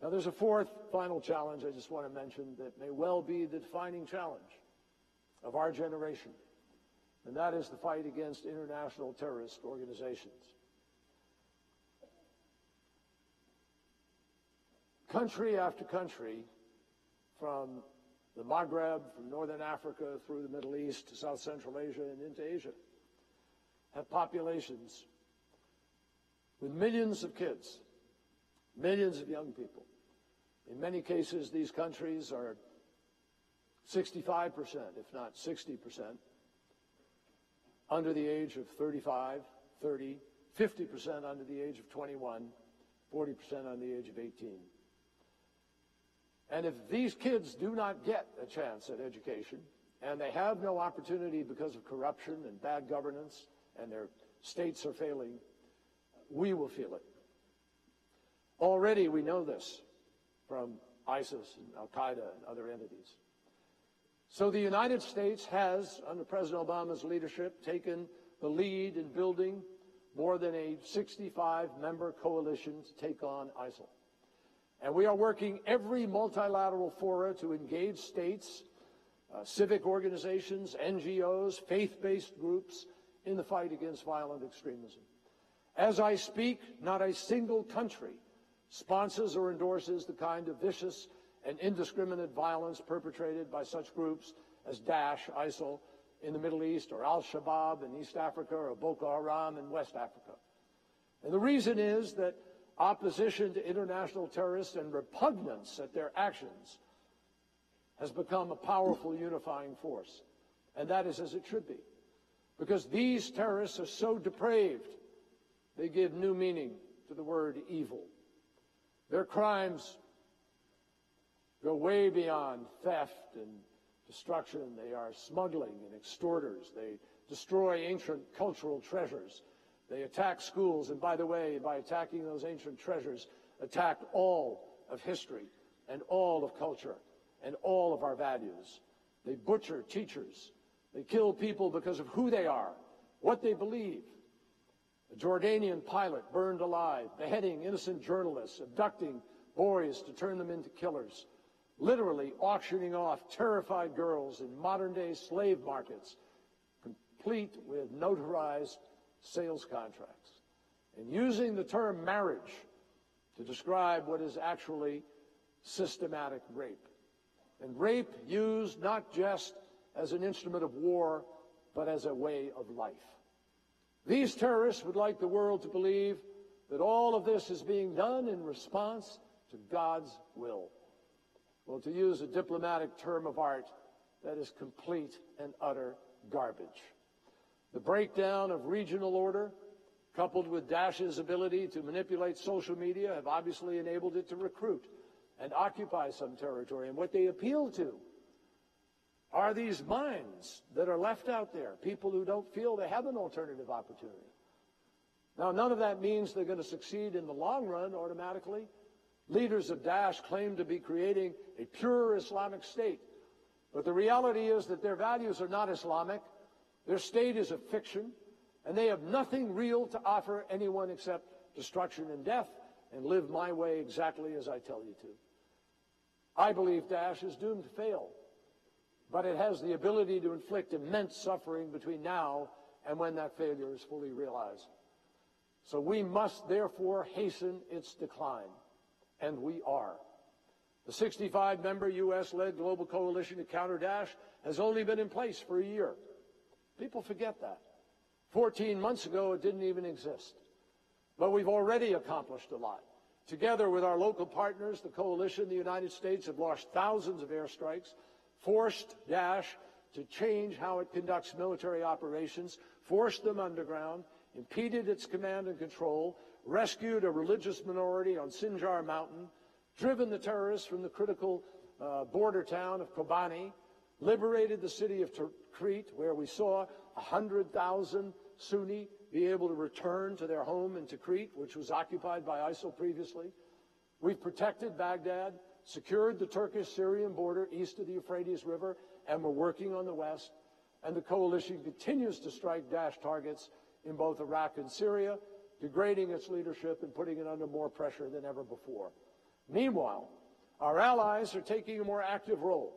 Now, there's a fourth final challenge I just want to mention that may well be the defining challenge of our generation, and that is the fight against international terrorist organizations. Country after country, from the Maghreb, from northern Africa through the Middle East to South Central Asia and into Asia, have populations with millions of kids, millions of young people. In many cases, these countries are 65%, if not 60%, under the age of 35, 30, 50% under the age of 21, 40% under the age of 18. And if these kids do not get a chance at education, and they have no opportunity because of corruption and bad governance, and their states are failing, we will feel it. Already we know this from ISIS and Al-Qaeda and other entities. So the United States has, under President Obama's leadership, taken the lead in building more than a 65-member coalition to take on ISIL. And we are working every multilateral fora to engage states, civic organizations, NGOs, faith-based groups in the fight against violent extremism. As I speak, not a single country sponsors or endorses the kind of vicious and indiscriminate violence perpetrated by such groups as Daesh, ISIL in the Middle East, or Al-Shabaab in East Africa, or Boko Haram in West Africa. And the reason is that opposition to international terrorists and repugnance at their actions has become a powerful unifying force. And that is as it should be. Because these terrorists are so depraved, they give new meaning to the word evil. Their crimes go way beyond theft and destruction. They are smuggling and extorters. They destroy ancient cultural treasures. They attack schools, and by the way, by attacking those ancient treasures, attack all of history and all of culture and all of our values. They butcher teachers. They kill people because of who they are, what they believe. A Jordanian pilot burned alive, beheading innocent journalists, abducting boys to turn them into killers, literally auctioning off terrified girls in modern-day slave markets, complete with notarized sales contracts, and using the term marriage to describe what is actually systematic rape. And rape used not just as an instrument of war, but as a way of life. These terrorists would like the world to believe that all of this is being done in response to God's will. Well, to use a diplomatic term of art, that is complete and utter garbage. The breakdown of regional order, coupled with Daesh's ability to manipulate social media, have obviously enabled it to recruit and occupy some territory. And what they appeal to are these minds that are left out there, people who don't feel they have an alternative opportunity. Now, none of that means they're going to succeed in the long run automatically. Leaders of Daesh claim to be creating a pure Islamic state. But the reality is that their values are not Islamic. Their state is a fiction, and they have nothing real to offer anyone except destruction and death, and live my way exactly as I tell you to. I believe Daesh is doomed to fail, but it has the ability to inflict immense suffering between now and when that failure is fully realized. So we must therefore hasten its decline, and we are. The 65-member U.S.-led global coalition to counter Daesh has only been in place for a year. People forget that. 14 months ago, it didn't even exist. But we've already accomplished a lot. Together with our local partners, the coalition, the United States, have launched thousands of airstrikes, forced Daesh to change how it conducts military operations, forced them underground, impeded its command and control, rescued a religious minority on Sinjar Mountain, driven the terrorists from the critical border town of Kobani, liberated the city of Tikrit, where we saw 100,000 Sunni be able to return to their home in Tikrit, which was occupied by ISIL previously. We've protected Baghdad, secured the Turkish-Syrian border east of the Euphrates River, and we're working on the west. And the coalition continues to strike Daesh targets in both Iraq and Syria, degrading its leadership and putting it under more pressure than ever before. Meanwhile, our allies are taking a more active role,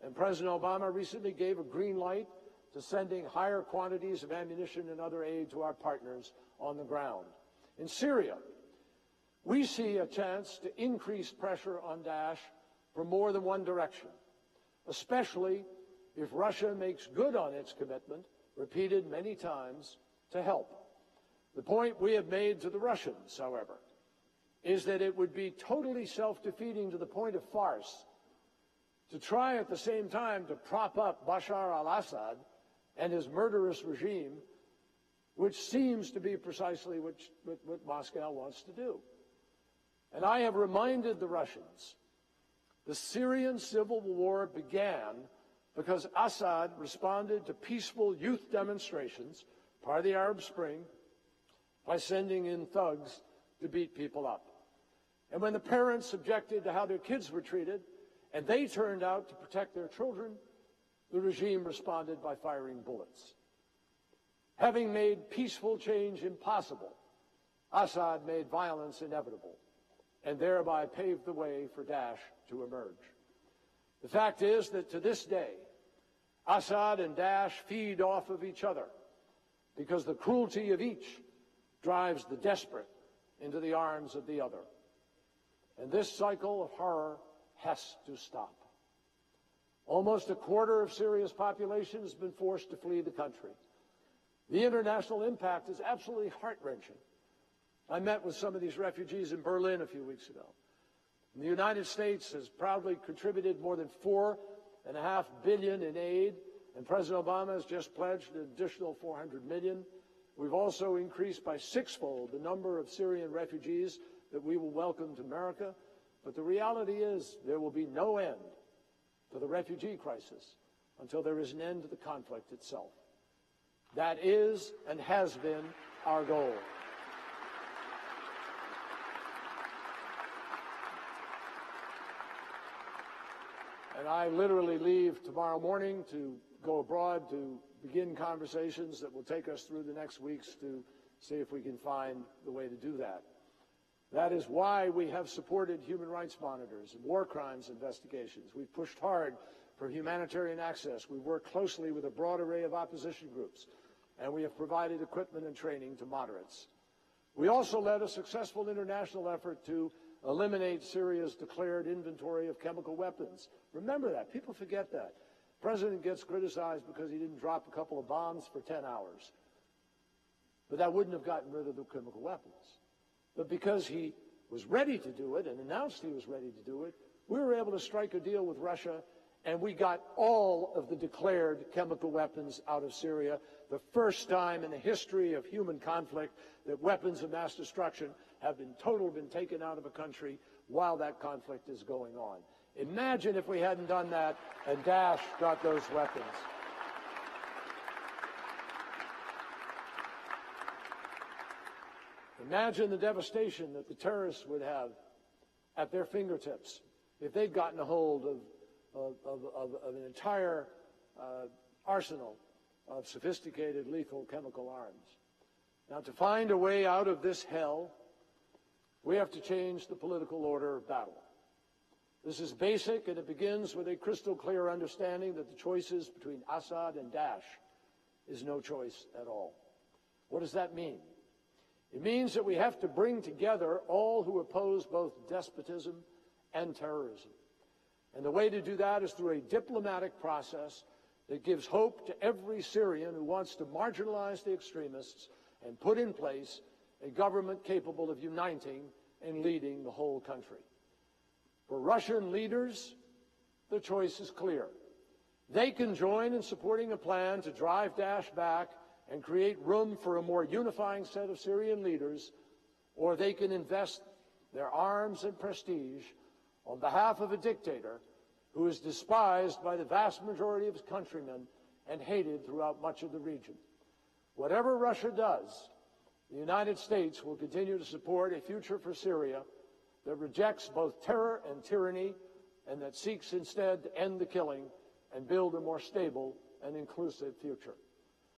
and President Obama recently gave a green light to sending higher quantities of ammunition and other aid to our partners on the ground. In Syria, we see a chance to increase pressure on Daesh from more than one direction, especially if Russia makes good on its commitment, repeated many times, to help. The point we have made to the Russians, however, is that it would be totally self-defeating to the point of farce to try at the same time to prop up Bashar al-Assad and his murderous regime, which seems to be precisely what Moscow wants to do. And I have reminded the Russians, the Syrian civil war began because Assad responded to peaceful youth demonstrations, part of the Arab Spring, by sending in thugs to beat people up. And when the parents objected to how their kids were treated, and they turned out to protect their children, the regime responded by firing bullets. Having made peaceful change impossible, Assad made violence inevitable, and thereby paved the way for Daesh to emerge. The fact is that to this day, Assad and Daesh feed off of each other because the cruelty of each drives the desperate into the arms of the other. And this cycle of horror has to stop. Almost a quarter of Syria's population has been forced to flee the country. The international impact is absolutely heart-wrenching. I met with some of these refugees in Berlin a few weeks ago. And the United States has proudly contributed more than $4.5 billion in aid, and President Obama has just pledged an additional $400 million. We've also increased by sixfold the number of Syrian refugees that we will welcome to America. But the reality is there will be no end to the refugee crisis until there is an end to the conflict itself. That is and has been our goal. And I literally leave tomorrow morning to go abroad to begin conversations that will take us through the next weeks to see if we can find the way to do that. That is why we have supported human rights monitors and war crimes investigations. We've pushed hard for humanitarian access. We've worked closely with a broad array of opposition groups, and we have provided equipment and training to moderates. We also led a successful international effort to eliminate Syria's declared inventory of chemical weapons. Remember that. People forget that. The president gets criticized because he didn't drop a couple of bombs for 10 hours. But that wouldn't have gotten rid of the chemical weapons. But because he was ready to do it and announced he was ready to do it, we were able to strike a deal with Russia, and we got all of the declared chemical weapons out of Syria, the first time in the history of human conflict that weapons of mass destruction have been taken out of a country while that conflict is going on. Imagine if we hadn't done that and Daesh got those weapons. Imagine the devastation that the terrorists would have at their fingertips if they'd gotten a hold of an entire arsenal of sophisticated lethal chemical arms. Now, to find a way out of this hell, we have to change the political order of battle. This is basic, and it begins with a crystal clear understanding that the choices between Assad and Daesh is no choice at all. What does that mean? It means that we have to bring together all who oppose both despotism and terrorism. And the way to do that is through a diplomatic process that gives hope to every Syrian who wants to marginalize the extremists and put in place a government capable of uniting and leading the whole country. For Russian leaders, the choice is clear. They can join in supporting a plan to drive Daesh back and create room for a more unifying set of Syrian leaders, or they can invest their arms and prestige on behalf of a dictator who is despised by the vast majority of his countrymen and hated throughout much of the region. Whatever Russia does, the United States will continue to support a future for Syria that rejects both terror and tyranny and that seeks instead to end the killing and build a more stable and inclusive future.